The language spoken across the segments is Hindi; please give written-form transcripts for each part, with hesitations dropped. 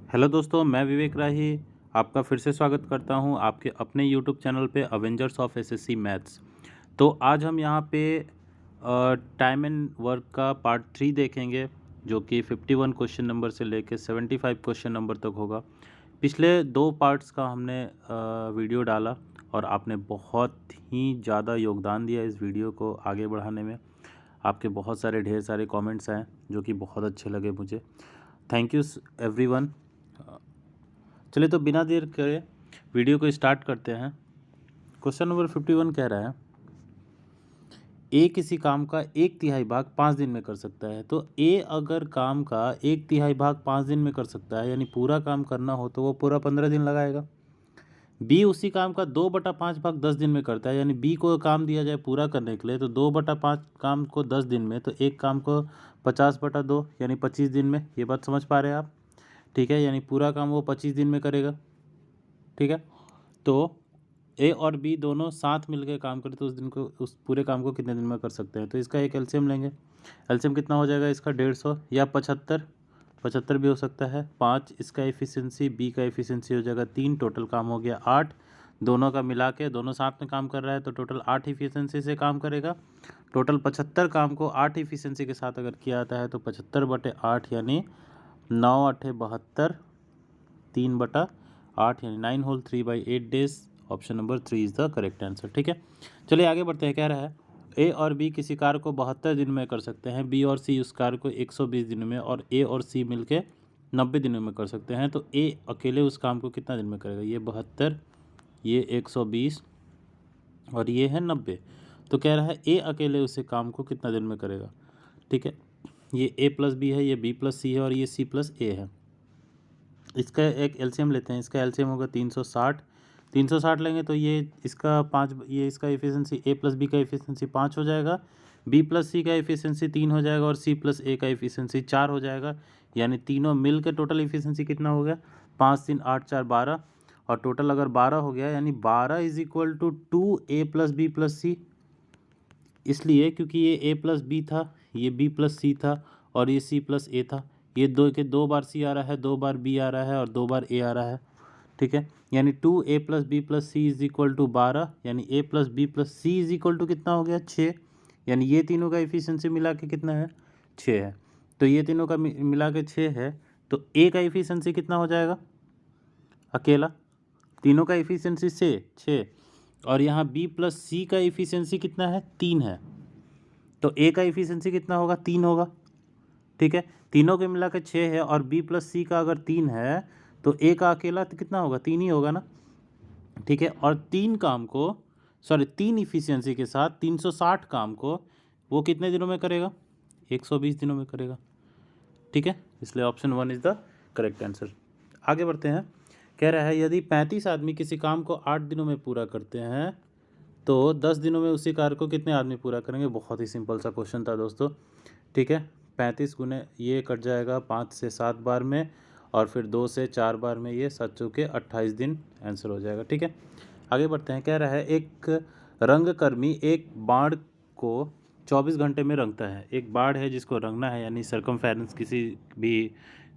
हेलो दोस्तों, मैं विवेक राही आपका फिर से स्वागत करता हूं आपके अपने यूट्यूब चैनल पे अवेंजर्स ऑफ एसएससी मैथ्स। तो आज हम यहां पे टाइम एंड वर्क का पार्ट 3 देखेंगे, जो कि 51 क्वेश्चन नंबर से लेके 75 क्वेश्चन नंबर तक होगा। पिछले 2 पार्ट्स का हमने वीडियो डाला और आपने बहुत ही ज़्यादा योगदान दिया इस वीडियो को आगे बढ़ाने में। आपके बहुत सारे ढेर सारे कमेंट्स आए जो कि बहुत अच्छे लगे मुझे। Thank you everyone. चलिए तो बिना देर करे वीडियो को स्टार्ट करते हैं। क्वेश्चन नंबर 51 कह रहा है, ए किसी काम का 1/3 भाग 5 दिन में कर सकता है। तो ए अगर काम का 1/3 भाग 5 दिन में कर सकता है, यानी पूरा काम करना हो तो वो पूरा 15 दिन लगाएगा। बी उसी काम का 2/5 भाग 10 दिन में करता है, यानी बी को काम दिया जाए पूरा करने के लिए तो 2/5 काम को 10 दिन में, तो एक काम को 50/2 यानी 25 दिन में। ये बात समझ पा रहे हैं आप? ठीक है, यानी पूरा काम वो 25 दिन में करेगा। ठीक है, तो ए और बी दोनों साथ मिलकर काम करें तो उस पूरे काम को कितने दिन में कर सकते हैं। तो इसका एक एलसीएम लेंगे। एलसीएम कितना हो जाएगा इसका? 150 या 75 भी हो सकता है। 5 इसका एफिशिएंसी, बी का एफिशिएंसी हो जाएगा 3, टोटल काम हो गया 8। दोनों का मिला के दोनों साथ में काम कर रहा है तो टोटल 8 एफिशिएंसी से काम करेगा। टोटल 75 काम को 8 एफिशिएंसी के साथ अगर किया जाता है तो 75/8 यानी 9×8 = 72, 3/8 यानी 9 whole 3/8 days. Option number 3 is the correct answer. ठीक है, चलिए आगे बढ़ते हैं। कह रहा है ए और बी किसी कार्य को 72 दिन में कर सकते हैं, बी और सी उस कार्य को 120 दिन में, और ए और सी मिलके 90 दिनों में कर सकते हैं। तो ए अकेले उस काम को कितना दिन में करेगा? ये 72, ये 120 और ये है 90। तो कह रहा है ए अकेले उसे काम को कितना दिन में करेगा। ठीक है, ये ए प्लस बी है, ये बी प्लस सी है और ये सी प्लस ए है। इसका एक एलसीएम लेते हैं। इसका एलसीएम होगा 360। 360 लेंगे तो ये इसका 5, ये इसका एफिशिएंसी ए प्लस बी का एफिशिएंसी 5 हो जाएगा, बी प्लस सी का एफिशिएंसी 3 हो जाएगा और सी प्लस ए का एफिशिएंसी 4 हो जाएगा। यानी तीनों मिल के टोटल एफिशिएंसी कितना हो गया? 5 3 8 4 12, और टोटल अगर 12 हो गया यानी 12 = 2 ए प्लस बी प्लस सी। इसलिए क्योंकि ये ए प्लस बी था, ये बी प्लस सी था और ये सी प्लस ए था। ये दो बार सी आ रहा है, 2 बार बी आ रहा है और 2 बार ए आ रहा है। ठीक है, यानी 2a plus b plus c is equal to 12, यानी a plus b plus c is equal to कितना हो गया? 6। यानी ये तीनों का एफिशिएंसी मिला के कितना है? 6 है। तो ये तीनों का मिला के 6 है, तो a का एफिशिएंसी कितना हो जाएगा अकेला? तीनों का एफिशिएंसी से 6, और यहाँ b प्लस सी का एफिशिएंसी कितना है? 3 है। तो a का एफिशिएंसी कितना होगा? 3 होगा। ठीक है, तीनों के मिला के 6 है और b प्लस सी का अगर 3 है तो a का अकेला तो कितना होगा? 3 ही होगा ना। ठीक है, और 3 इफिशियंसी के साथ 360 काम को वो कितने दिनों में करेगा? 120 दिनों में करेगा। ठीक है, इसलिए option 1 is the correct answer. आगे बढ़ते हैं। कह रहा है यदि 35 आदमी किसी काम को 8 दिनों में पूरा करते हैं तो 10 दिनों में उसी कार्य को कितने आदमी पूरा करेंगे? बहुत ही सिंपल सा क्वेश्चन था दोस्तों। ठीक है, 35 गुने ये कट जाएगा 5 से 7 बार में, और फिर 2 से 4 बार में, ये 7 चौके 28 दिन आंसर हो जाएगा। ठीक है, आगे बढ़ते हैं। कह रहा है एक रंगकर्मी एक बाण को 24 घंटे में रंगता है। एक बाण है जिसको रंगना है, यानी सरकमफेरेंस किसी भी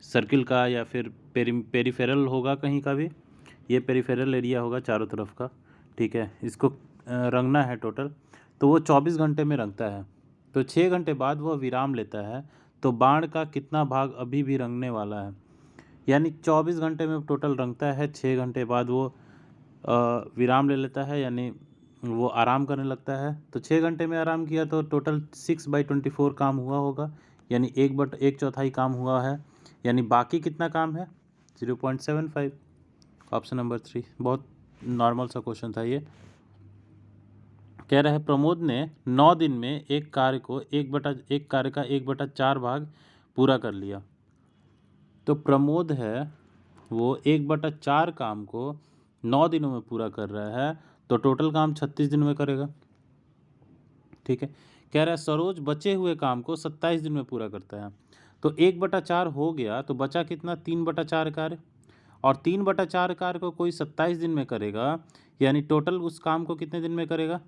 सर्किल का या फिर पेरिफेरल होगा कहीं का भी, ये पेरिफेरल एरिया होगा चारों तरफ का। ठीक है, इसको रंगना है टोटल, तो वो 24 घंटे में रंगता है। तो 6 घंटे बाद वह विराम लेता है, तो बाण का कितना भाग अभी भी रंगने वाला है? यानी 24 घंटे में टोटल रंगता है, 6 घंटे बाद वो विराम ले लेता है, यानी वो आराम करने लगता है। तो 6 घंटे में आराम किया तो टोटल 6/24 काम हुआ होगा, यानी 1/4 काम हुआ है। यानी बाकी कितना काम है? 0.75। Option number 3। बहुत नॉर्मल सा क्वेश्चन था ये। कह रहा है प्रमोद ने 9 दिन में एक कार्य का 1/4 भाग पूरा कर लिया। तो प्रमोद है वो 1/4 काम को 9 दिनों में पूरा कर रहा है, तो टोटल काम 36 दिन में करेगा। ठीक है, कह रहा है सरोज बचे हुए काम को 27 दिन में पूरा करता है। तो 1/4 हो गया, तो बचा कितना? 3/4 कार्य, और 3/4 कार्य को कोई 27 दिन में करेगा, यानी टोटल उस काम को कितने दिन में करेगा?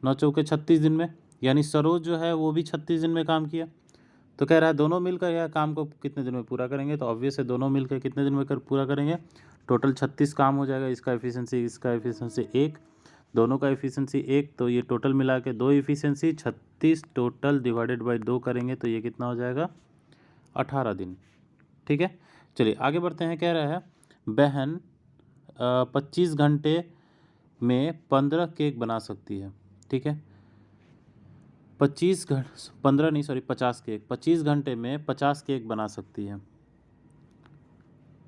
9 चौके 36 दिन में। यानी सरोज जो है वो भी 36 दिन में काम किया। तो कह रहा है दोनों मिलकर यह काम को कितने दिन में पूरा करेंगे, तो ऑब्वियस है दोनों मिलकर कितने दिन में पूरा करेंगे, टोटल 36 काम हो जाएगा। इसका एफिशिएंसी 1, दोनों का एफिशिएंसी 1, तो ये टोटल मिला के 2 एफिशिएंसी 36 टोटल डिवाइडेड बाई 2 करेंगे तो ये कितना हो जाएगा 18 दिन। ठीक है, चलिए आगे बढ़ते हैं। कह रहा है बहन 25 घंटे में 15 केक बना सकती है। ठीक है, 50 घंटे में 50 केक बना सकती है।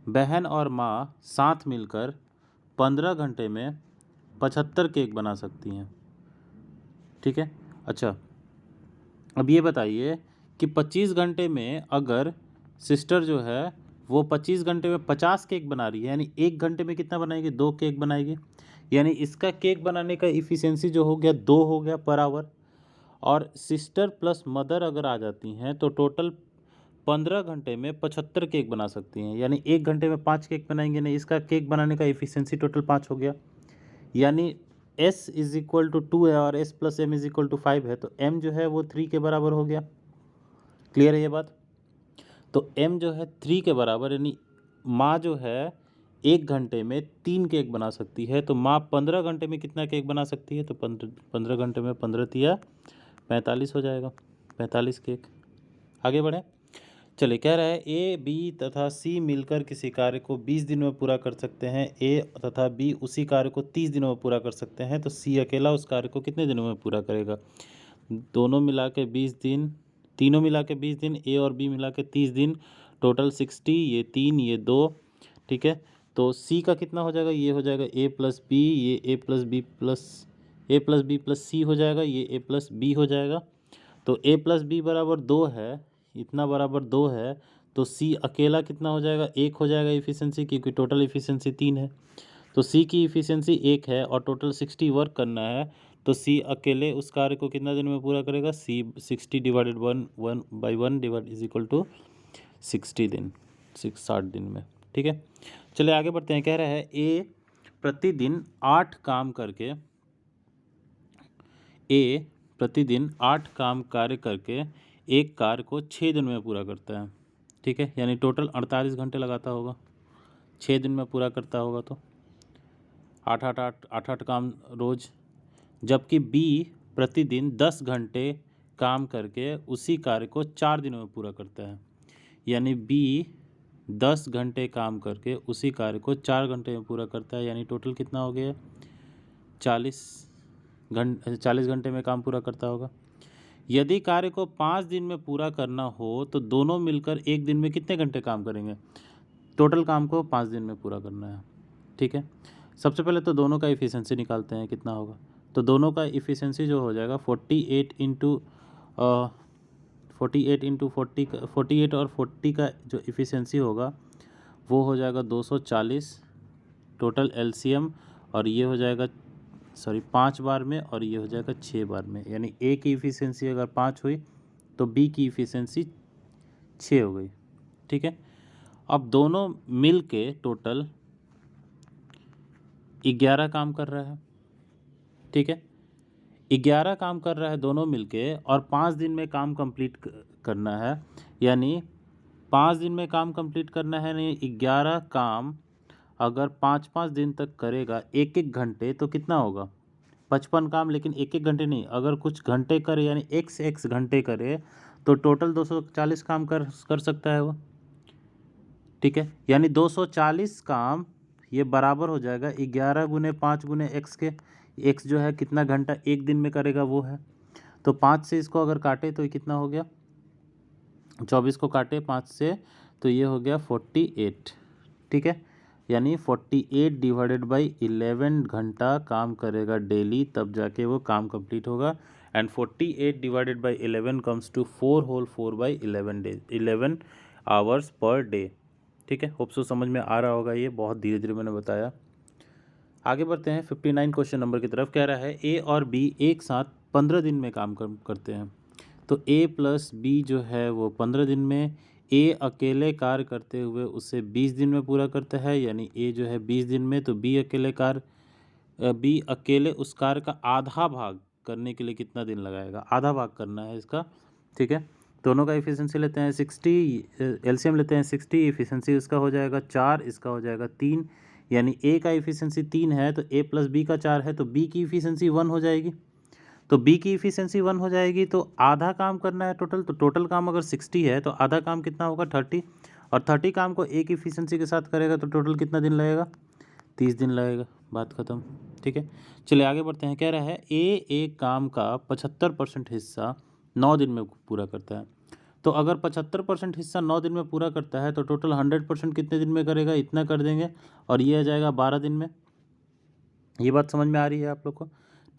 बहन और माँ साथ मिलकर 15 घंटे में 75 केक बना सकती हैं। ठीक है, अच्छा अब ये बताइए कि 25 घंटे में अगर सिस्टर जो है वो 25 घंटे में 50 केक बना रही है, यानी 1 घंटे में कितना बनाएगी, 2 केक बनाएगी। यानी इसका केक बनाने का इफ़िशियंसी जो हो गया 2 हो गया पर आवर। और सिस्टर प्लस मदर अगर आ जाती हैं तो टोटल 15 घंटे में 75 केक बना सकती हैं, यानी 1 घंटे में 5 केक बनाएंगे नहीं, इसका केक बनाने का इफ़िशियंसी टोटल 5 हो गया। यानी s इज इक्वल टू 2 है और s plus m is equal to 5 है, तो m जो है वो 3 के बराबर हो गया। क्लियर है ये बात? तो m जो है 3 के बराबर, यानी माँ जो है 1 घंटे में 3 केक बना सकती है, तो माँ 15 घंटे में कितना केक बना सकती है, तो 15 घंटे में 15 तिया 45 हो जाएगा, 45 केक। आगे बढ़े, चलिए कह रहा है ए बी तथा सी मिलकर किसी कार्य को 20 दिनों में पूरा कर सकते हैं। ए तथा बी उसी कार्य को 30 दिनों में पूरा कर सकते हैं, तो सी अकेला उस कार्य को कितने दिनों में पूरा करेगा। दोनों मिला के 20 दिन, तीनों मिला के 20 दिन, ए और बी मिला के 30 दिन, टोटल 60, ये 3 ये 2। ठीक है, तो सी का कितना हो जाएगा, ये हो जाएगा ए प्लस बी, ये ए प्लस बी प्लस सी हो जाएगा, ये ए प्लस बी हो जाएगा। तो ए प्लस बी बराबर 2 है, इतना बराबर 2 है, तो सी अकेला कितना हो जाएगा, 1 हो जाएगा इफ़िशियंसी, क्योंकि टोटल इफ़िशियंसी 3 है। तो सी की इफ़िशियंसी 1 है और टोटल 60 वर्क करना है, तो सी अकेले उस कार्य को कितना दिन में पूरा करेगा, c 60 divided 1 divide is equal to 60 दिन, 60 दिन में। ठीक है, चलिए आगे बढ़ते हैं। कह रहा है ए प्रतिदिन 8 काम करके, ए प्रतिदिन 8 काम कार्य करके एक कार्य को 6 दिन में पूरा करता है। ठीक है, यानी टोटल 48 घंटे लगाता होगा, 6 दिन में पूरा करता होगा, तो 8 काम रोज। जबकि बी प्रतिदिन 10 घंटे काम करके उसी कार्य को 4 दिनों में पूरा करता है। यानी बी 10 घंटे काम करके उसी कार्य को 4 घंटे में पूरा करता है, यानी टोटल कितना हो गया 40 घंटे में काम पूरा करता होगा। यदि कार्य को 5 दिन में पूरा करना हो तो दोनों मिलकर 1 दिन में कितने घंटे काम करेंगे, टोटल काम को 5 दिन में पूरा करना है। ठीक है, सबसे पहले तो दोनों का इफ़िशियंसी निकालते हैं कितना होगा। तो दोनों का इफ़िशियंसी जो हो जाएगा 48 इंटू 48 और 40 का जो इफ़िशियंसी होगा वो हो जाएगा 240 टोटल एलसीएम, और ये हो जाएगा 5 बार में, और ये हो जाएगा 6 बार में। यानी ए की इफ़िशियंसी अगर 5 हुई तो बी की इफ़िशियंसी 6 हो गई। ठीक है, अब दोनों मिल के टोटल 11 काम कर रहा है। ठीक है, 11 काम कर रहा है दोनों मिलके, और 5 दिन में काम कंप्लीट करना है। यानी 5 दिन में काम कंप्लीट करना है, यानी 11 काम अगर 5-5 दिन तक करेगा 1-1 घंटे, तो कितना होगा 55 काम, लेकिन 1-1 घंटे नहीं, अगर कुछ घंटे करे यानी x घंटे करे तो टोटल 240 काम कर सकता है वो। ठीक है, यानी 240 काम ये बराबर हो जाएगा 11 गुने 5 गुने x के। x जो है कितना घंटा 1 दिन में करेगा वो है, तो 5 से इसको अगर काटे तो ये कितना हो गया, 24 को काटे 5 से तो ये हो गया 48। ठीक है, यानी 48 डिवाइडेड बाई 11 घंटा काम करेगा डेली, तब जाके वो काम कंप्लीट होगा। And 48 divided by 11 comes to 4 whole 4 by 11 day 11 hours per day. ठीक है, होप सो समझ में आ रहा होगा, ये बहुत धीरे धीरे मैंने बताया। आगे बढ़ते हैं 59 क्वेश्चन नंबर की तरफ। कह रहा है ए और बी एक साथ 15 दिन में काम करते हैं, तो ए प्लस बी जो है वो 15 दिन में, ए अकेले कार्य करते हुए उसे 20 दिन में पूरा करता है, यानी ए जो है 20 दिन में, तो बी अकेले उस कार्य का आधा भाग करने के लिए कितना दिन लगाएगा, आधा भाग करना है इसका। ठीक है, दोनों का इफिशियंसी लेते हैं 60, एलसीएम लेते हैं 60, इफिशियंसी इसका हो जाएगा 4, इसका हो जाएगा 3, यानी ए का इफिशियंसी 3 है तो ए प्लस बी का 4 है तो बी की इफिशियंसी 1 हो जाएगी। तो बी की इफिशियंसी 1 हो जाएगी तो आधा काम करना है टोटल, तो टोटल काम अगर 60 है तो आधा काम कितना होगा 30, और 30 काम को ए की इफिशियंसी के साथ करेगा तो टोटल कितना दिन लगेगा 30 दिन लगेगा। बात खत्म। ठीक है, चलिए आगे बढ़ते हैं। कह रहा है ए एक काम का 75% हिस्सा 9 दिन में पूरा करता है। तो अगर 75% हिस्सा 9 दिन में पूरा करता है तो टोटल 100% कितने दिन में करेगा, इतना कर देंगे और ये आ जाएगा 12 दिन में। ये बात समझ में आ रही है आप लोग को?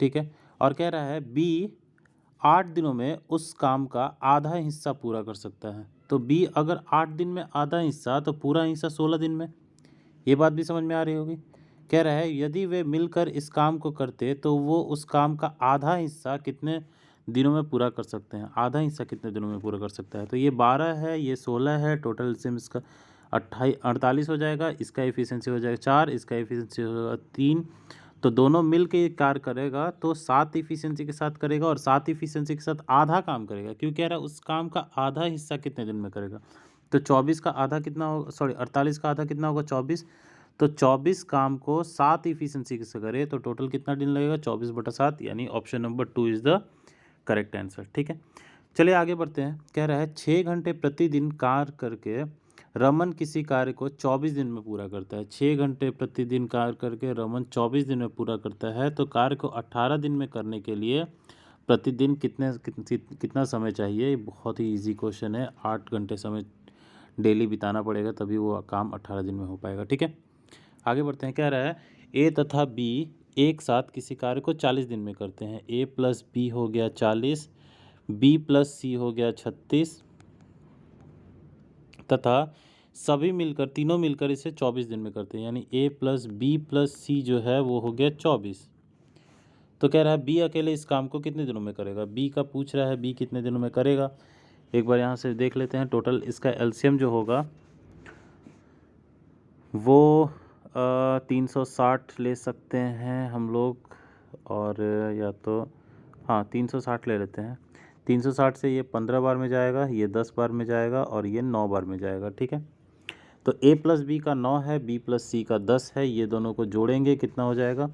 ठीक है, और कह रहा है बी 8 दिनों में उस काम का आधा हिस्सा पूरा कर सकता है। तो बी अगर 8 दिन में आधा हिस्सा तो पूरा हिस्सा 16 दिन में। ये बात भी समझ में आ रही होगी। कह रहा है यदि वे मिलकर इस काम को करते तो वो उस काम का आधा हिस्सा कितने दिनों में पूरा कर सकते हैं, आधा हिस्सा कितने दिनों में पूरा कर सकता है। तो ये 12 है, ये 16 है, टोटल सिम इसका 48 हो जाएगा, इसका एफिशिएंसी हो जाएगा 4, इसका एफिशिएंसी होगा 3। तो दोनों मिल के कार्य करेगा तो 7 इफिशियंसी के साथ करेगा और 7 इफिशियंसी के साथ आधा काम करेगा। क्यों कह रहा है उस काम का आधा हिस्सा कितने दिन में करेगा। तो 24 का आधा कितना होगा, सॉरी 48 का आधा कितना होगा 24। तो 24 काम को 7 इफिशियंसी से करे तो टोटल कितना दिन लगेगा 24/7, यानी option number 2 is the correct answer. ठीक है, चलिए आगे बढ़ते हैं। कह रहा है 6 घंटे प्रतिदिन कार्य करके रमन किसी कार्य को 24 दिन में पूरा करता है। 6 घंटे प्रतिदिन कार्य करके रमन 24 दिन में पूरा करता है तो कार्य को 18 दिन में करने के लिए प्रतिदिन कितना समय चाहिए। ये बहुत ही इजी क्वेश्चन है। 8 घंटे समय डेली बिताना पड़ेगा तभी वो काम 18 दिन में हो पाएगा। ठीक है, आगे बढ़ते हैं। कह रहा है ए तथा बी एक साथ किसी कार्य को 40 दिन में करते हैं। ए प्लस बी हो गया 40, बी प्लस सी हो गया 36 तथा सभी मिलकर, तीनों मिलकर इसे 24 दिन में करते हैं, यानी ए प्लस बी प्लस सी जो है वो हो गया 24। तो कह रहा है बी अकेले इस काम को कितने दिनों में करेगा। बी का पूछ रहा है बी कितने दिनों में करेगा। एक बार यहाँ से देख लेते हैं। टोटल इसका एलसीएम जो होगा वो 360 ले सकते हैं हम लोग, और या तो हाँ 360 ले लेते हैं। 360 से ये 15 बार में जाएगा, ये 10 बार में जाएगा और ये 9 बार में जाएगा। ठीक है, तो a प्लस बी का 9 है, b प्लस सी का 10 है, ये दोनों को जोड़ेंगे कितना हो जाएगा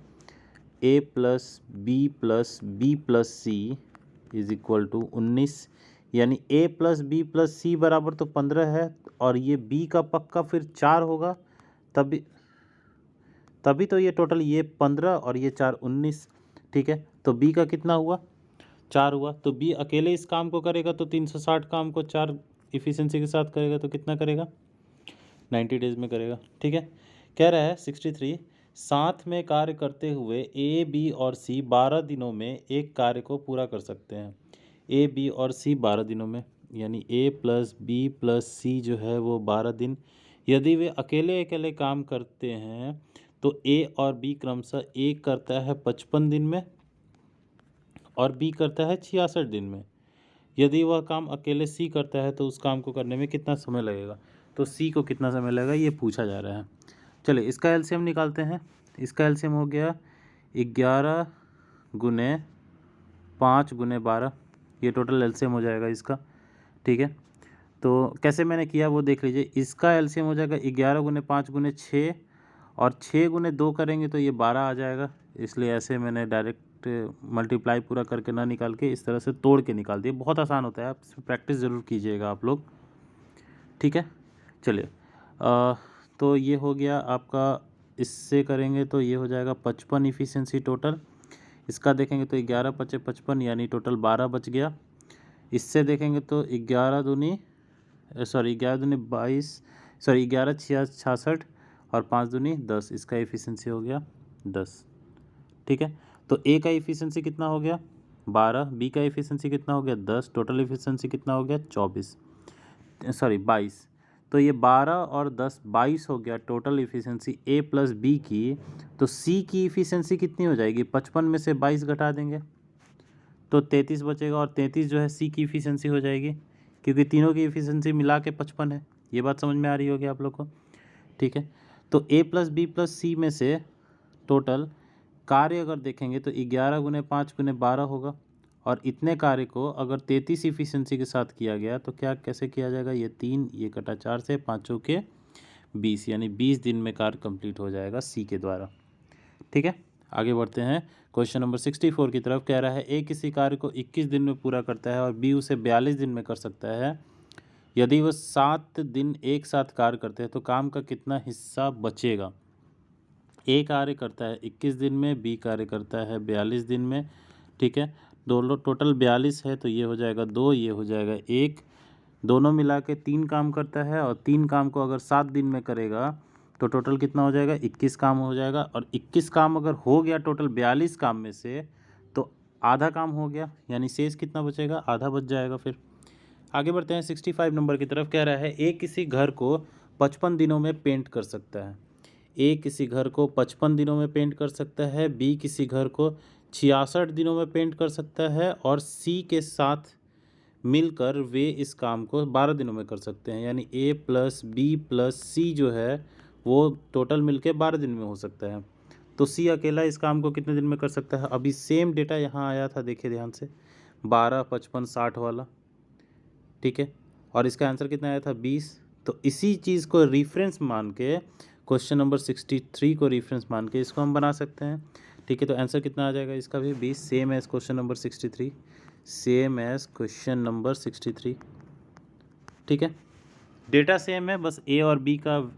a plus b plus c is equal to 19, यानी a plus b plus c बराबर तो 15 है और ये b का पक्का फिर 4 होगा, तभी तो ये टोटल ये 15 और ये 4 19। ठीक है, तो b का कितना हुआ 4 हुआ। तो b अकेले इस काम को करेगा तो 360 काम को 4 इफिशियंसी के साथ करेगा तो कितना करेगा 90 डेज में करेगा। ठीक है, कह रहा है 63 साथ में कार्य करते हुए ए बी और सी 12 दिनों में एक कार्य को पूरा कर सकते हैं। ए बी और सी 12 दिनों में, यानी ए प्लस बी प्लस सी जो है वो 12 दिन। यदि वे अकेले अकेले काम करते हैं तो ए और बी क्रमशः ए करता है 55 दिन में और बी करता है 66 दिन में। यदि वह काम अकेले सी करता है तो उस काम को करने में कितना समय लगेगा। तो सी को कितना समय लगेगा ये पूछा जा रहा है। चलिए इसका एलसीएम निकालते हैं। इसका एलसीएम हो गया 11 गुने 5 गुने 12, ये टोटल एलसीएम हो जाएगा इसका। ठीक है, तो कैसे मैंने किया वो देख लीजिए। इसका एलसीएम हो जाएगा 11 गुने 5 गुने 6 और 6 गुने 2 करेंगे तो ये 12 आ जाएगा, इसलिए ऐसे मैंने डायरेक्ट मल्टीप्लाई पूरा करके ना निकाल के इस तरह से तोड़ के निकाल दिए। बहुत आसान होता है, आप प्रैक्टिस ज़रूर कीजिएगा आप लोग। ठीक है, चलिए तो ये हो गया आपका। इससे करेंगे तो ये हो जाएगा 55 इफिशियंसी टोटल। इसका देखेंगे तो 11 × 5 = 55, यानी टोटल 12 बच गया। इससे देखेंगे तो 11 दूनी 22, सॉरी 11 × 6 = 66 और 5 दूनी 10, इसका एफिशिएंसी हो गया 10। ठीक है, तो ए का एफिशिएंसी कितना हो गया 12, बी का एफिशिएंसी कितना हो गया 10, टोटल एफिशिएंसी कितना हो गया 22। तो ये 12 और 10 22 हो गया टोटल एफिशिएंसी ए प्लस बी की। तो सी की एफिशिएंसी कितनी हो जाएगी, 55 में से 22 घटा देंगे तो 33 बचेगा, और 33 जो है सी की एफिशिएंसी हो जाएगी क्योंकि तीनों की एफिशिएंसी मिला के 55 है। ये बात समझ में आ रही होगी आप लोग को। ठीक है, तो ए प्लस बी प्लस सी में से टोटल कार्य अगर देखेंगे तो 11 गुने 5 गुने 12 होगा और इतने कार्य को अगर 33 इफिशिएंसी के साथ किया गया तो क्या कैसे किया जाएगा, ये 3 ये कटा 4 से 5 के 20 यानी 20 दिन में कार्य कंप्लीट हो जाएगा सी के द्वारा। ठीक है, आगे बढ़ते हैं क्वेश्चन नंबर 64 की तरफ। कह रहा है ए किसी कार्य को 21 दिन में पूरा करता है और बी उसे 42 दिन में कर सकता है। यदि वह 7 दिन एक साथ कार्य करते हैं तो काम का कितना हिस्सा बचेगा। ए कार्य करता है 21 दिन में, बी कार्य करता है 42 दिन में। ठीक है, दोनों टोटल 42 है तो ये हो जाएगा 2, ये हो जाएगा 1, दोनों मिला के 3 काम करता है और 3 काम को अगर 7 दिन में करेगा तो टोटल कितना हो जाएगा, 21 काम हो जाएगा। और 21 काम अगर हो गया टोटल 42 काम में से तो आधा काम हो गया, यानी शेष कितना बचेगा, आधा बच जाएगा। फिर आगे बढ़ते हैं 65 नंबर की तरफ। कह रहा है ए किसी घर को 55 दिनों में पेंट कर सकता है। ए किसी घर को 55 दिनों में पेंट कर सकता है, बी किसी घर को 66 दिनों में पेंट कर सकता है और सी के साथ मिलकर वे इस काम को 12 दिनों में कर सकते हैं। यानी ए प्लस बी प्लस सी जो है वो टोटल मिलके 12 दिन में हो सकता है। तो सी अकेला इस काम को कितने दिन में कर सकता है। अभी सेम डेटा यहाँ आया था, देखिए ध्यान से, 12, 55, 60 वाला। ठीक है, और इसका आंसर कितना आया था, 20। तो इसी चीज़ को रेफरेंस मान के क्वेश्चन नंबर 63 को रेफरेंस मान के इसको हम बना सकते हैं। ठीक है, तो आंसर कितना आ जाएगा इसका भी 20, same as question number 63, same as question number 63। ठीक है, डेटा सेम है, बस ए और बी का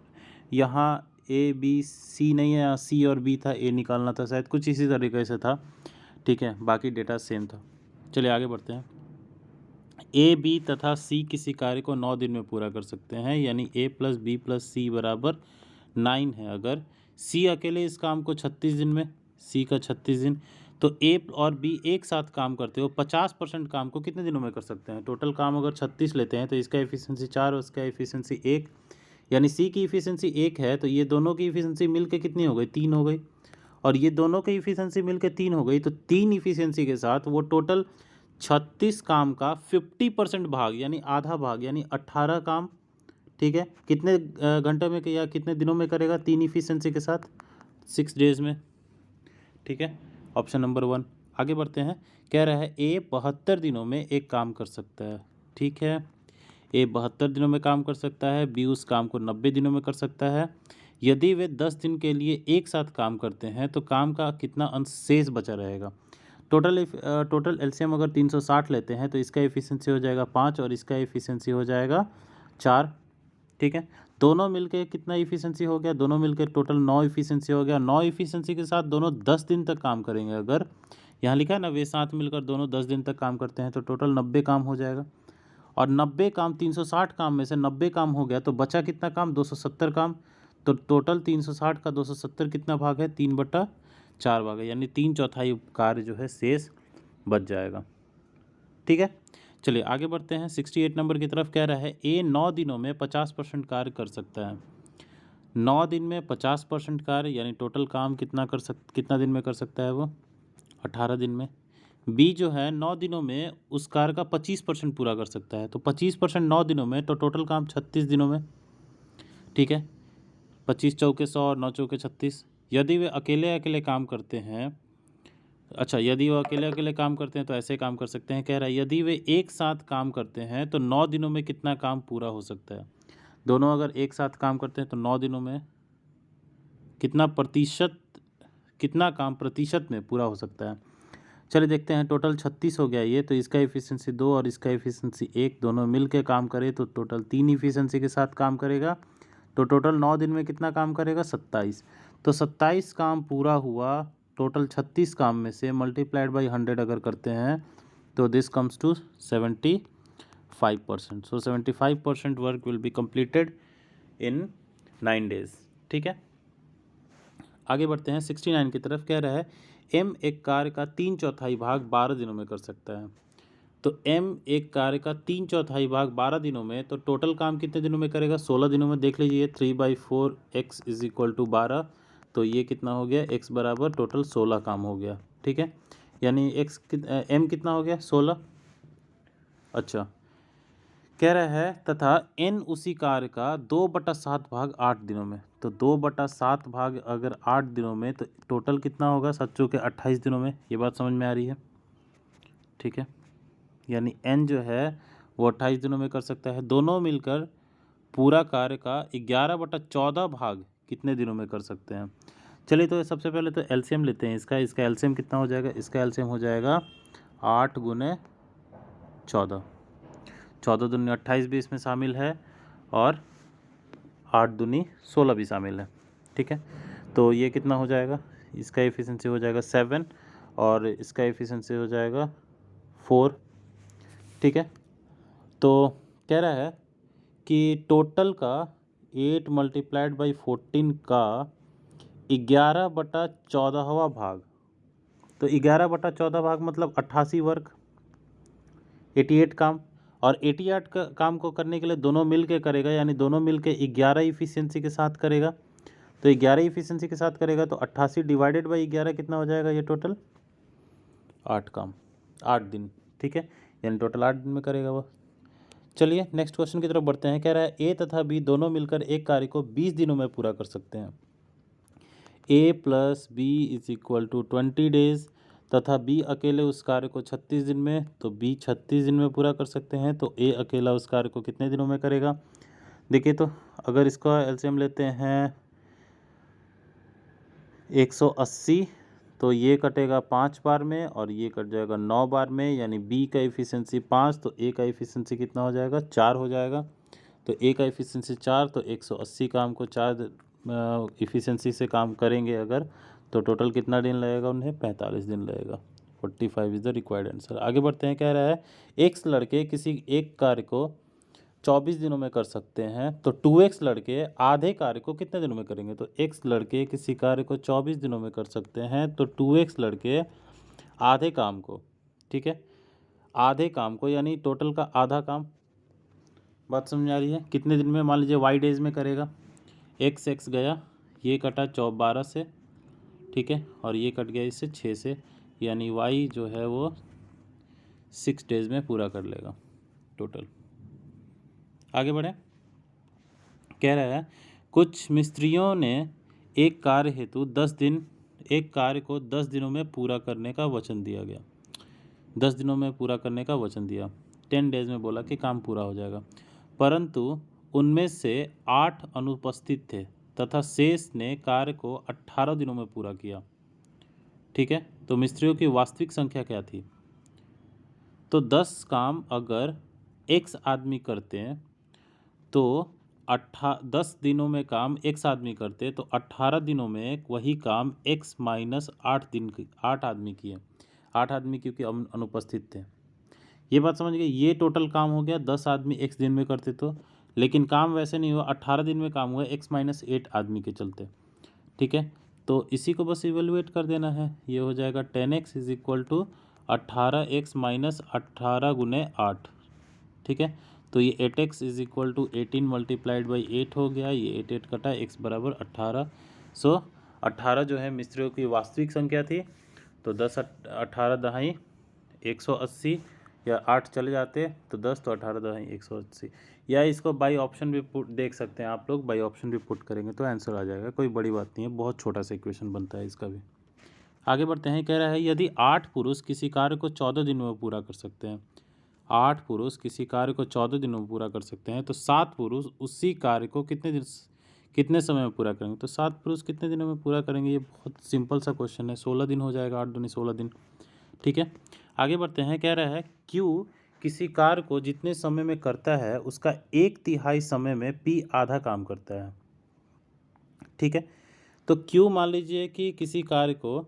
यहाँ ए बी सी नहीं है, यहाँ सी और बी था, ए निकालना था शायद, कुछ इसी तरीके से था। ठीक है, बाकी डेटा सेम था। चलिए आगे बढ़ते हैं। ए बी तथा सी किसी कार्य को 9 दिन में पूरा कर सकते हैं, यानी ए प्लस बी प्लस सी बराबर 9 है। अगर सी अकेले इस काम को 36 दिन में, सी का 36 दिन, तो ए और बी एक साथ काम करते हो 50% काम को कितने दिनों में कर सकते हैं। टोटल काम अगर 36 लेते हैं तो इसका एफिशिएंसी 4 और उसका एफिशिएंसी 1, यानी सी की एफिशिएंसी 1 है तो ये दोनों की एफिशिएंसी मिलके कितनी हो गई, 3 हो गई। और ये दोनों की एफिशिएंसी मिलके 3 हो गई, तो 3 एफिशिएंसी के साथ वो टोटल 36 काम का 50% भाग यानी आधा भाग यानी 18 काम, ठीक है, कितने घंटे में या कितने दिनों में करेगा, 3 एफिशिएंसी के साथ 6 डेज में। ठीक है, ऑप्शन नंबर 1। आगे बढ़ते हैं। कह रहा है ए 72 दिनों में एक काम कर सकता है। ठीक है, ए 72 दिनों में काम कर सकता है, बी उस काम को 90 दिनों में कर सकता है। यदि वे 10 दिन के लिए एक साथ काम करते हैं तो काम का कितना अंश शेष बचा रहेगा। टोटल एलसीएम अगर 360 लेते हैं तो इसका एफिशिएंसी हो जाएगा 5 और इसका एफिशिएंसी हो जाएगा 4। ठीक है, दोनों मिलके कितना एफिशिएंसी हो गया, दोनों मिलके टोटल 9 एफिशिएंसी हो गया। 9 एफिशिएंसी के साथ दोनों 10 दिन तक काम करेंगे। अगर यहाँ लिखा है ना, वे साथ मिलकर दोनों 10 दिन तक काम करते हैं तो टोटल 90 काम हो जाएगा। और 90 काम 360 काम में से 90 काम हो गया तो बचा कितना काम, 270 काम। तो टोटल 360 का 270 कितना भाग है, 3/4 भाग है, यानी 3/4 कार्य जो है शेष बच जाएगा। ठीक है, चलिए आगे बढ़ते हैं 68 नंबर की तरफ। कह रहा है ए 9 दिनों में 50% कार्य कर सकता है। 9 दिन में 50% कार्य यानी टोटल काम कितना दिन में कर सकता है वो, 18 दिन में। बी जो है 9 दिनों में उस कार्य का 25% पूरा कर सकता है, तो 25% 9 दिनों में, तो टोटल काम 36 दिनों में। ठीक है, 25 चौके 100 और 9 चौके 36। यदि वे अकेले अकेले काम करते हैं, अच्छा यदि वो अकेले अकेले काम करते हैं तो ऐसे काम कर सकते हैं। कह रहा है यदि वे एक साथ काम करते हैं तो 9 दिनों में कितना काम पूरा हो सकता है। दोनों अगर एक साथ काम करते हैं तो 9 दिनों में कितना काम प्रतिशत में पूरा हो सकता है। चलिए देखते हैं, टोटल 36 हो गया ये, तो इसका एफिशिएंसी 2 और इसका एफिशिएंसी 1 दोनों मिल के काम करे तो टोटल 3 एफिशिएंसी के साथ काम करेगा। तो टोटल 9 दिन में कितना काम करेगा, 27। तो 27 काम पूरा हुआ टोटल 36 काम में से, मल्टीप्लाइड बाई 100 अगर करते हैं तो this comes to 75%। So 75% work will be completed in 9 days. ठीक है, आगे बढ़ते हैं 69 की तरफ। कह रहा है एम एक कार्य का 3/4 भाग 12 दिनों में कर सकता है। तो एम एक कार्य का 3/4 भाग 12 दिनों में, तो टोटल काम कितने दिनों में करेगा, 16 दिनों में। देख लीजिए 3/4 x इज इक्वल टू 12, तो ये कितना हो गया, x बराबर टोटल 16 काम हो गया। ठीक है, यानी एम कितना हो गया, 16। अच्छा, कह रहा है तथा n उसी कार्य का 2/7 भाग 8 दिनों में। तो 2/7 भाग अगर 8 दिनों में तो टोटल कितना होगा, 7 चौके 28 दिनों में। ये बात समझ में आ रही है। ठीक है, यानी n जो है वो 28 दिनों में कर सकता है। दोनों मिलकर पूरा कार्य का 11/14 भाग कितने दिनों में कर सकते हैं? चलिए तो सबसे पहले तो एलसीएम लेते हैं इसका एलसीएम कितना हो जाएगा? इसका एलसीएम हो जाएगा 8 गुने 14, 14 दूनी 28 भी इसमें शामिल है और 8 दूनी 16 भी शामिल है। ठीक है, तो ये कितना हो जाएगा? इसका एफिशिएंसी हो जाएगा 7 और इसका एफिशिएंसी हो जाएगा 4। ठीक है, तो कह रहा है कि टोटल का 8 मल्टीप्लाइड बाई 14 का 11/14वां भाग, तो 11/14 भाग मतलब 88 वर्ग, 88 काम। और 88 काम को करने के लिए दोनों मिल के करेगा, यानी दोनों मिल के 11 इफिशियंसी के साथ करेगा। तो 11 इफिशियंसी के साथ करेगा तो 88 डिवाइडेड बाई 11 कितना हो जाएगा? ये टोटल 8 काम, 8 दिन। ठीक है, यानी टोटल 8 दिन में करेगा वो। चलिए नेक्स्ट क्वेश्चन की तरफ बढ़ते हैं। कह रहा है ए तथा बी दोनों मिलकर एक कार्य को 20 दिनों में पूरा कर सकते हैं। A plus B is equal to 20 days तथा बी अकेले उस कार्य को 36 दिन में, तो बी 36 दिन में पूरा कर सकते हैं। तो ए अकेला उस कार्य को कितने दिनों में करेगा? देखिए तो अगर इसका एलसीएम लेते हैं 180, तो ये कटेगा 5 बार में और ये कट जाएगा 9 बार में, यानी बी का एफिशिएंसी 5, तो ए का एफिशिएंसी कितना हो जाएगा? 4 हो जाएगा। तो ए का एफिशिएंसी 4, तो 180 काम को 4 एफिशिएंसी से काम करेंगे अगर, तो टोटल कितना दिन लगेगा उन्हें? 45 दिन लगेगा। 45 इज द रिक्वायर्ड आंसर। आगे बढ़ते हैं। कह रहा है एक्स लड़के किसी एक कार्य को 24 दिनों में कर सकते हैं, तो 2x लड़के आधे कार्य को कितने दिनों में करेंगे? तो x लड़के किसी कार्य को 24 दिनों में कर सकते हैं, तो 2x लड़के आधे काम को, ठीक है, आधे काम को यानी टोटल का आधा काम। बात समझ आ रही है? कितने दिन में? मान लीजिए y डेज में करेगा। x गया, ये कटा 12 से, ठीक है, और ये कट गया इससे 6 से, यानी y जो है वो 6 डेज में पूरा कर लेगा टोटल। आगे बढ़े। कह रहा है कुछ मिस्त्रियों ने एक कार्य हेतु 10 दिन, एक कार्य को 10 दिनों में पूरा करने का वचन दिया गया। 10 दिनों में पूरा करने का वचन दिया, 10 डेज में बोला कि काम पूरा हो जाएगा, परंतु उनमें से 8 अनुपस्थित थे तथा शेष ने कार्य को 18 दिनों में पूरा किया। ठीक है, तो मिस्त्रियों की वास्तविक संख्या क्या थी? तो 10 काम अगर x आदमी करते हैं तो 10 दिनों में काम x आदमी करते, तो 18 दिनों में वही काम x माइनस 8 आदमी किए। 8 आदमी क्योंकि अनुपस्थित थे। ये बात समझ गए? ये टोटल काम हो गया 10 आदमी x दिन में करते तो, लेकिन काम वैसे नहीं हुआ, 18 दिन में काम हुआ x माइनस 8 आदमी के चलते। ठीक है, तो इसी को बस इवेलुएट कर देना है। ये हो जाएगा 10x is equal to 18x minus 18 गुने 8। ठीक है, तो ये 8x is equal to 18 multiplied by 8 हो गया। ये 8 कटा, x बराबर 18। सो 18 जो है मिस्त्रियों की वास्तविक संख्या थी। तो 10 18 दहाई 180, या 8 चले जाते तो 10, तो 18 दहाई 180, या इसको बाई ऑप्शन भी पुट देख सकते हैं आप लोग, बाई ऑप्शन भी पुट करेंगे तो आंसर आ जाएगा। कोई बड़ी बात नहीं है, बहुत छोटा सा इक्वेशन बनता है इसका भी। आगे बढ़ते हैं। कह रहा है यदि 8 पुरुष किसी कार्य को 14 दिनों में पूरा कर सकते हैं, 8 पुरुष किसी कार्य को 14 दिनों में पूरा कर सकते हैं, तो 7 पुरुष उसी कार्य को कितने समय में पूरा करेंगे? तो 7 पुरुष कितने दिनों में पूरा करेंगे? ये बहुत सिंपल सा क्वेश्चन है। 16 दिन हो जाएगा, 8 दूनी 16 दिन। ठीक है, आगे बढ़ते हैं। कह रहा है Q किसी कार्य को जितने समय में करता है उसका 1/3 समय में P आधा काम करता है। ठीक है, तो Q मान लीजिए कि किसी कार्य को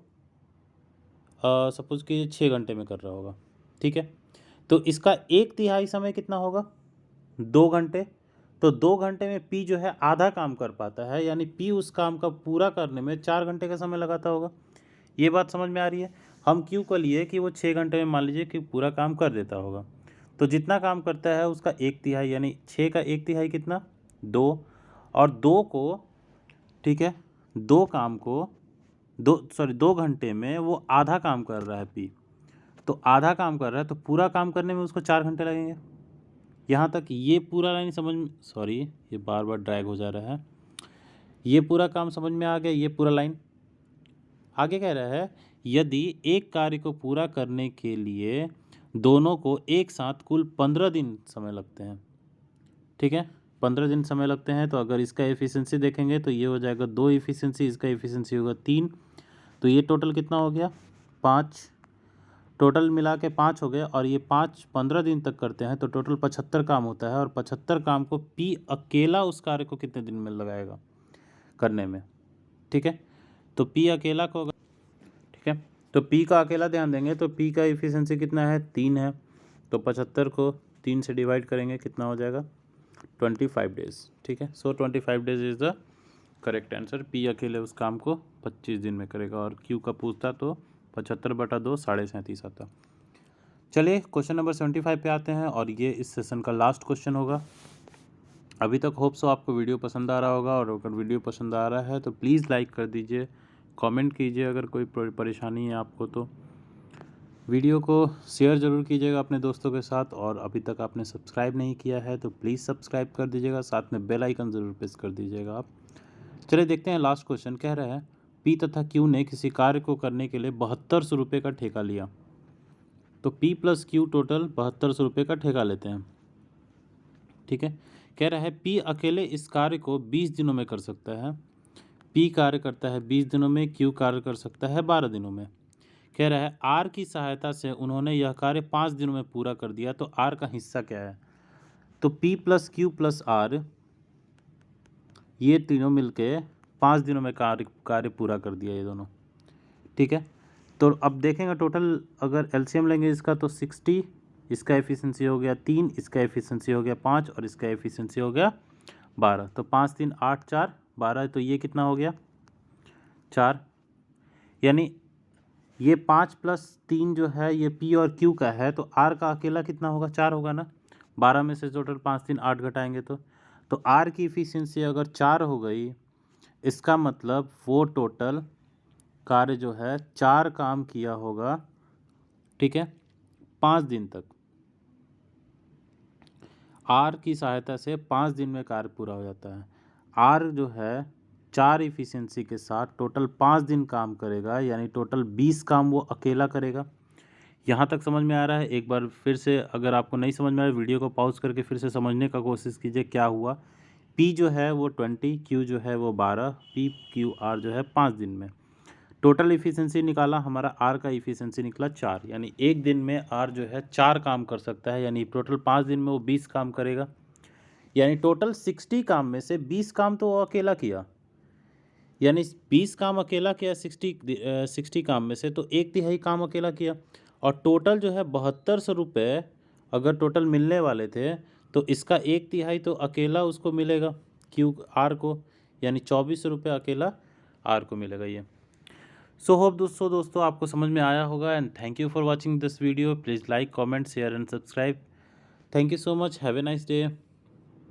सपोज कि 6 घंटे में कर रहा होगा। ठीक है, तो इसका 1/3 समय कितना होगा? 2 घंटे। तो 2 घंटे में P जो है आधा काम कर पाता है, यानी P उस काम का पूरा करने में 4 घंटे का समय लगाता होगा। ये बात समझ में आ रही है? हम Q को लिए कि वो 6 घंटे में मान लीजिए कि पूरा काम कर देता होगा, तो जितना काम करता है उसका 1/3, यानी 6 का 1/3 कितना? 2। और 2 को, ठीक है, 2 घंटे में वो आधा काम कर रहा है P, तो आधा काम कर रहा है, तो पूरा काम करने में उसको 4 घंटे लगेंगे। यहाँ तक ये पूरा लाइन समझ में, सॉरी ये बार बार ड्रैग हो जा रहा है, ये पूरा काम समझ में आ गया, ये पूरा लाइन। आगे कह रहा है यदि एक कार्य को पूरा करने के लिए दोनों को एक साथ कुल 15 दिन समय लगते हैं। ठीक है, 15 दिन समय लगते हैं। तो अगर इसका एफिशिएंसी देखेंगे तो ये हो जाएगा 2 एफिशिएंसी, इसका एफिशिएंसी होगा 3, तो ये टोटल कितना हो गया 5, टोटल मिला के 5 हो गए। और ये 5 15 दिन तक करते हैं तो टोटल 75 काम होता है। और 75 काम को पी अकेला उस कार्य को कितने दिन में लगाएगा करने में। ठीक है, तो पी अकेला को, ठीक है, तो पी का अकेला ध्यान देंगे तो पी का एफिशिएंसी कितना है 3 है। तो 75 को 3 से डिवाइड करेंगे, कितना हो जाएगा 25 डेज। ठीक है, सो 25 days is the correct answer. P अकेले उस काम को 25 दिन में करेगा। और क्यू का पूछता तो 75/2 37.5 आता। चलिए क्वेश्चन नंबर 75 पे आते हैं और ये इस सेशन का लास्ट क्वेश्चन होगा। अभी तक होप सो आपको वीडियो पसंद आ रहा होगा, और अगर वीडियो पसंद आ रहा है तो प्लीज़ लाइक कर दीजिए, कमेंट कीजिए अगर कोई परेशानी है आपको तो, वीडियो को शेयर ज़रूर कीजिएगा अपने दोस्तों के साथ, और अभी तक आपने सब्सक्राइब नहीं किया है तो प्लीज़ सब्सक्राइब कर दीजिएगा, साथ में बेल आइकन ज़रूर प्रेस कर दीजिएगा आप। चलिए देखते हैं लास्ट क्वेश्चन। कह रहा है पी तथा क्यू ने किसी कार्य को करने के लिए 7200 रुपये का ठेका लिया। तो पी प्लस क्यू टोटल 7200 रुपये का ठेका लेते हैं। ठीक है, कह रहा है पी अकेले इस कार्य को 20 दिनों में कर सकता है। पी कार्य करता है 20 दिनों में, क्यू कार्य कर सकता है 12 दिनों में। कह रहा है आर की सहायता से उन्होंने यह कार्य 5 दिनों में पूरा कर दिया। तो आर का हिस्सा क्या है? तो p plus q plus r, ये तीनों मिलके 5 दिनों में कार्य पूरा कर दिया ये दोनों। ठीक है, तो अब देखेंगे टोटल अगर एलसीएम लेंगे इसका तो 60, इसका एफिशिएंसी हो गया 3, इसका एफिशिएंसी हो गया 5, और इसका एफिशिएंसी हो गया 12। तो 5 3 8 4 12, तो ये कितना हो गया 4। यानी ये 5 प्लस 3 जो है ये पी और क्यू का है, तो आर का अकेला कितना होगा 4 होगा ना। 12 में से टोटल 5 3 8 घटाएंगे तो आर की इफिशिएंसी अगर 4 हो गई, इसका मतलब वो टोटल कार्य जो है 4 काम किया होगा। ठीक है, 5 दिन तक आर की सहायता से 5 दिन में कार्य पूरा हो जाता है। आर जो है 4 इफिशिएंसी के साथ टोटल 5 दिन काम करेगा, यानी टोटल 20 काम वो अकेला करेगा। यहाँ तक समझ में आ रहा है? एक बार फिर से अगर आपको नहीं समझ में आ रहा है वीडियो को पॉज करके फिर से समझने का कोशिश कीजिए क्या हुआ। पी जो है वो 20, क्यू जो है वो 12, पी क्यू आर जो है 5 दिन में। टोटल इफिशिएंसी निकाला, हमारा आर का इफिशिएंसी निकला 4, यानी एक दिन में आर जो है 4 काम कर सकता है, यानी टोटल 5 दिन में वो 20 काम करेगा। यानी टोटल 60 काम में से 20 काम तो वो अकेला किया, यानी 20 काम अकेला किया 60 काम में से, तो 1/3 काम अकेला किया। और टोटल जो है 7200 रुपये अगर टोटल मिलने वाले थे तो इसका 1/3 तो अकेला उसको मिलेगा क्यू आर को, यानी 2400 रुपये अकेला आर को मिलेगा ये। सो होप दोस्तों आपको समझ में आया होगा। And thank you for watching this video. Please like comment share and subscribe. Thank you so much, have a nice day.